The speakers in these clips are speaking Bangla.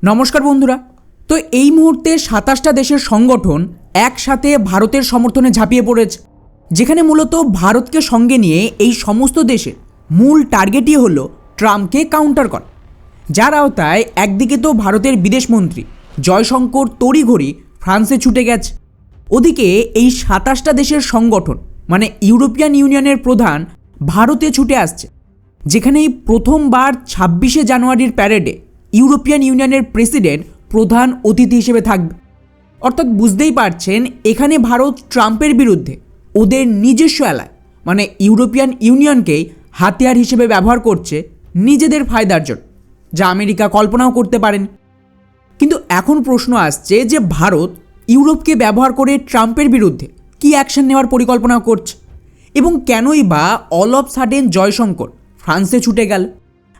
নমস্কার বন্ধুরা। তো এই মুহূর্তে ২৭টা দেশের সংগঠন একসাথে ভারতের সমর্থনে ঝাঁপিয়ে পড়েছে, যেখানে মূলত ভারতকে সঙ্গে নিয়ে এই সমস্ত দেশের মূল টার্গেটই হলো ট্রাম্পকে কাউন্টার করা। যার আওতায় একদিকে তো ভারতের বিদেশমন্ত্রী জয়শঙ্কর তড়িঘড়ি ফ্রান্সে ছুটে গেছে, ওদিকে এই ২৭টা দেশের সংগঠন মানে ইউরোপিয়ান ইউনিয়নের প্রধান ভারতে ছুটে আসছে, যেখানে এই প্রথমবার ২৬শে জানুয়ারির প্যারেডে ইউরোপিয়ান ইউনিয়নের প্রেসিডেন্ট প্রধান অতিথি হিসেবে থাকবে। অর্থাৎ বুঝতেই পারছেন এখানে ভারত ট্রাম্পের বিরুদ্ধে ওদের নিজস্ব এলাকায় মানে ইউরোপিয়ান ইউনিয়নকেই হাতিয়ার হিসেবে ব্যবহার করছে নিজেদের ফায়দার জন্য, যা আমেরিকা কল্পনাও করতে পারেন। কিন্তু এখন প্রশ্ন আসছে যে ভারত ইউরোপকে ব্যবহার করে ট্রাম্পের বিরুদ্ধে কী অ্যাকশন নেওয়ার পরিকল্পনা করছে, এবং কেনই বা অল অফ সাডেন জয়শঙ্কর ফ্রান্সে ছুটে গেল,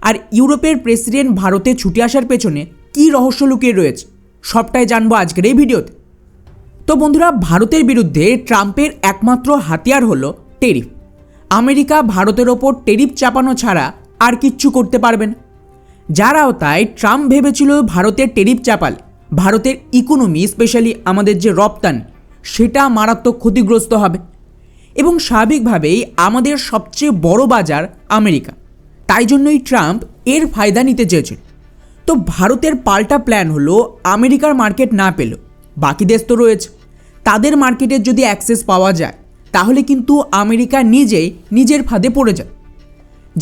আর ইউরোপের প্রেসিডেন্ট ভারতে ছুটে আসার পেছনে কী রহস্য লুকিয়ে রয়েছে, সবটাই জানবো আজকের এই ভিডিওতে। তো বন্ধুরা, ভারতের বিরুদ্ধে ট্রাম্পের একমাত্র হাতিয়ার হলো টেরিফ। আমেরিকা ভারতের ওপর টেরিফ চাপানো ছাড়া আর কিচ্ছু করতে পারবে না। যার আওতায় ট্রাম্প ভেবেছিল ভারতের টেরিফ চাপালে ভারতের ইকোনমি, স্পেশালি আমাদের যে রপ্তানি, সেটা মারাত্মক ক্ষতিগ্রস্ত হবে, এবং স্বাভাবিকভাবেই আমাদের সবচেয়ে বড় বাজার আমেরিকা, তাই জন্যই ট্রাম্প এর ফায়দা নিতে চেয়েছিল। তো ভারতের পাল্টা প্ল্যান হলো আমেরিকার মার্কেট না পেলেও বাকি দেশ তো রয়েছে, তাদের মার্কেটের যদি অ্যাক্সেস পাওয়া যায় তাহলে কিন্তু আমেরিকা নিজেই নিজের ফাঁদে পড়ে যায়।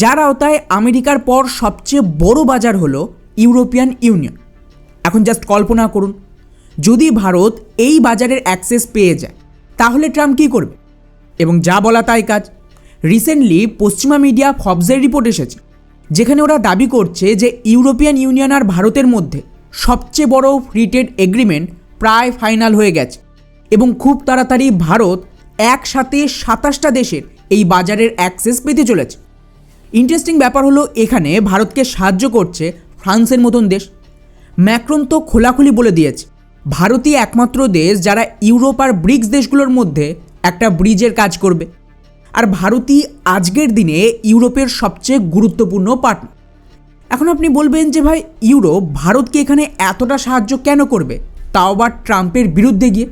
যার আওতায় আমেরিকার পর সবচেয়ে বড় বাজার হলো ইউরোপিয়ান ইউনিয়ন। এখন জাস্ট কল্পনা করুন, যদি ভারত এই বাজারের অ্যাক্সেস পেয়ে যায় তাহলে ট্রাম্প কী করবে, এবং যা বলা তাই কাজ। রিসেন্টলি পশ্চিমা মিডিয়া ফবসের রিপোর্ট এসেছে, যেখানে ওরা দাবি করছে যে ইউরোপিয়ান ইউনিয়ন আর ভারতের মধ্যে সবচেয়ে বড় ফ্রি ট্রেড এগ্রিমেন্ট প্রায় ফাইনাল হয়ে গেছে, এবং খুব তাড়াতাড়ি ভারত একসাথে ২৭টা দেশের এই বাজারের অ্যাক্সেস পেতে চলেছে। ইন্টারেস্টিং ব্যাপার হলো এখানে ভারতকে সাহায্য করছে ফ্রান্সের মতন দেশ। ম্যাক্রন তো খোলাখুলি বলে দিয়েছে ভারতই একমাত্র দেশ যারা ইউরোপ আর ব্রিক্স দেশগুলোর মধ্যে একটা ব্রিজের কাজ করবে, আর ভারতই আজকের দিনে ইউরোপের সবচেয়ে গুরুত্বপূর্ণ পার্টনার। এখন আপনি বলবেন যে ভাই, ইউরোপ ভারতকে এখানে এতটা সাহায্য কেন করবে, তাও আবার ট্রাম্পের বিরুদ্ধে গিয়ে,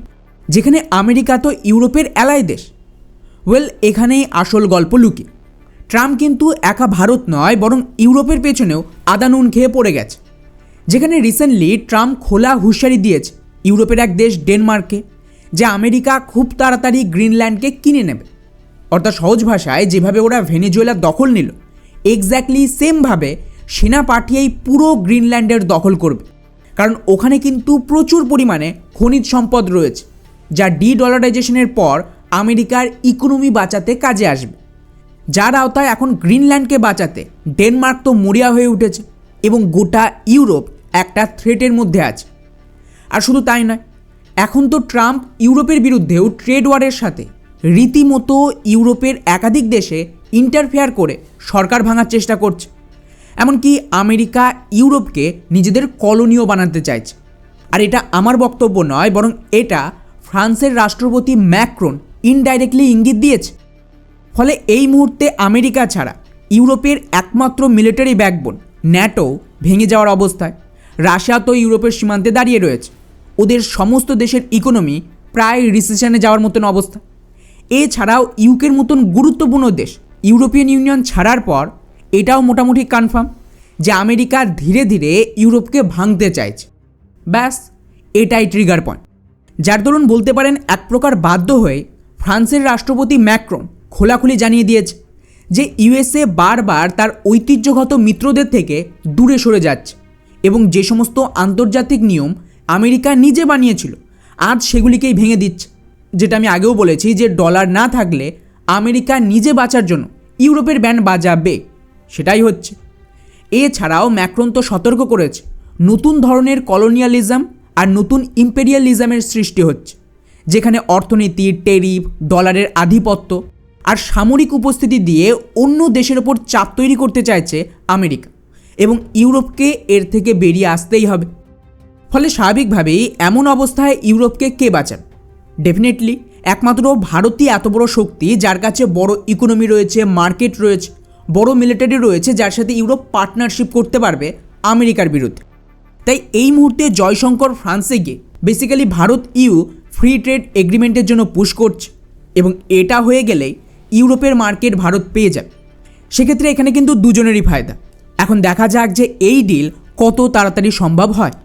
যেখানে আমেরিকা তো ইউরোপের অ্যালাই দেশ। ওয়েল, এখানেই আসল গল্প লুকিয়ে। ট্রাম্প কিন্তু একা ভারত নয়, বরং ইউরোপের পেছনেও আদা নুন খেয়ে পড়ে গেছে, যেখানে রিসেন্টলি ট্রাম্প খোলা হুঁশিয়ারি দিয়েছে ইউরোপের এক দেশ ডেনমার্ককে, যে আমেরিকা খুব তাড়াতাড়ি গ্রিনল্যান্ডকে কিনে নেবে। অর্থাৎ সহজ ভাষায় যেভাবে ওরা ভেনেজুয়েলার দখল নিল, এক্স্যাক্টলি সেমভাবে সেনা পাঠিয়েই পুরো গ্রিনল্যান্ডের দখল করবে, কারণ ওখানে কিন্তু প্রচুর পরিমাণে খনিজ সম্পদ রয়েছে, যা ডলারাইজেশনের পর আমেরিকার ইকোনমি বাঁচাতে কাজে আসবে। যার আওতায় এখন গ্রিনল্যান্ডকে বাঁচাতে ডেনমার্ক তো মরিয়া হয়ে উঠেছে, এবং গোটা ইউরোপ একটা থ্রেটের মধ্যে আছে। আর শুধু তাই নয়, এখন তো ট্রাম্প ইউরোপের বিরুদ্ধেও ট্রেড ওয়ারের সাথে রীতিমতো ইউরোপের একাধিক দেশে ইন্টারফেয়ার করে সরকার ভাঙার চেষ্টা করছে। এমনকি আমেরিকা ইউরোপকে নিজেদের কলোনিও বানাতে চাইছে। আর এটা আমার বক্তব্য নয়, বরং এটা ফ্রান্সের রাষ্ট্রপতি ম্যাক্রন ইনডাইরেক্টলি ইঙ্গিত দিয়েছে। ফলে এই মুহূর্তে আমেরিকা ছাড়া ইউরোপের একমাত্র মিলিটারি ব্যাকবোন ন্যাটো ভেঙে যাওয়ার অবস্থায়। রাশিয়া তো ইউরোপের সীমান্তে দাঁড়িয়ে রয়েছে, ওদের সমস্ত দেশের ইকোনমি প্রায় রিসেশনে যাওয়ার মতন অবস্থা। এছাড়াও ইউকের মতন গুরুত্বপূর্ণ দেশ ইউরোপিয়ান ইউনিয়ন ছাড়ার পর এটাও মোটামুটি কনফার্ম যে আমেরিকা ধীরে ধীরে ইউরোপকে ভাঙতে চাইছে। ব্যাস, এটাই ট্রিগার পয়েন্ট, যার দরুন বলতে পারেন এক প্রকার বাধ্য হয়ে ফ্রান্সের রাষ্ট্রপতি ম্যাক্রন খোলাখুলি জানিয়ে দিয়েছে যে ইউএসএ বারবার তার ঐতিহ্যগত মিত্রদের থেকে দূরে সরে যাচ্ছে, এবং যে সমস্ত আন্তর্জাতিক নিয়ম আমেরিকা নিজে বানিয়েছিল আজ সেগুলিকেই ভেঙে দিচ্ছে। যেটা আমি আগেও বলেছি যে ডলার না থাকলে আমেরিকা নিজে বাঁচার জন্য ইউরোপের ব্যান্ড বাজাবে, সেটাই হচ্ছে। এছাড়াও ম্যাক্রন তো সতর্ক করেছে নতুন ধরনের কলোনিয়ালিজম আর নতুন ইম্পেরিয়ালিজমের সৃষ্টি হচ্ছে, যেখানে অর্থনীতি, টেরিফ, ডলারের আধিপত্য আর সামরিক উপস্থিতি দিয়ে অন্য দেশের ওপর চাপ তৈরি করতে চাইছে আমেরিকা, এবং ইউরোপকে এর থেকে বেরিয়ে আসতেই হবে। ফলে স্বাভাবিকভাবেই এমন অবস্থায় ইউরোপকে কে বাঁচান? ডেফিনেটলি একমাত্র ভারতই এত বড় শক্তি, যার কাছে বড় ইকোনমি রয়েছে, মার্কেট রয়েছে, বড় মিলিটারি রয়েছে, যার সাথে ইউরোপ পার্টনারশিপ করতে পারবে আমেরিকার বিরুদ্ধে। তাই এই মুহূর্তে জয়শঙ্কর ফ্রান্সে গিয়ে basically Bharat EU free trade এগ্রিমেন্টের জন্য পুশ করছে, এবং এটা হয়ে গেলেই ইউরোপের মার্কেট ভারত পেয়ে যাবে। সেক্ষেত্রে এখানে কিন্তু দুজনেরই ফায়দা। এখন দেখা যাক যে এই ডিল কত তাড়াতাড়ি সম্ভব হয়।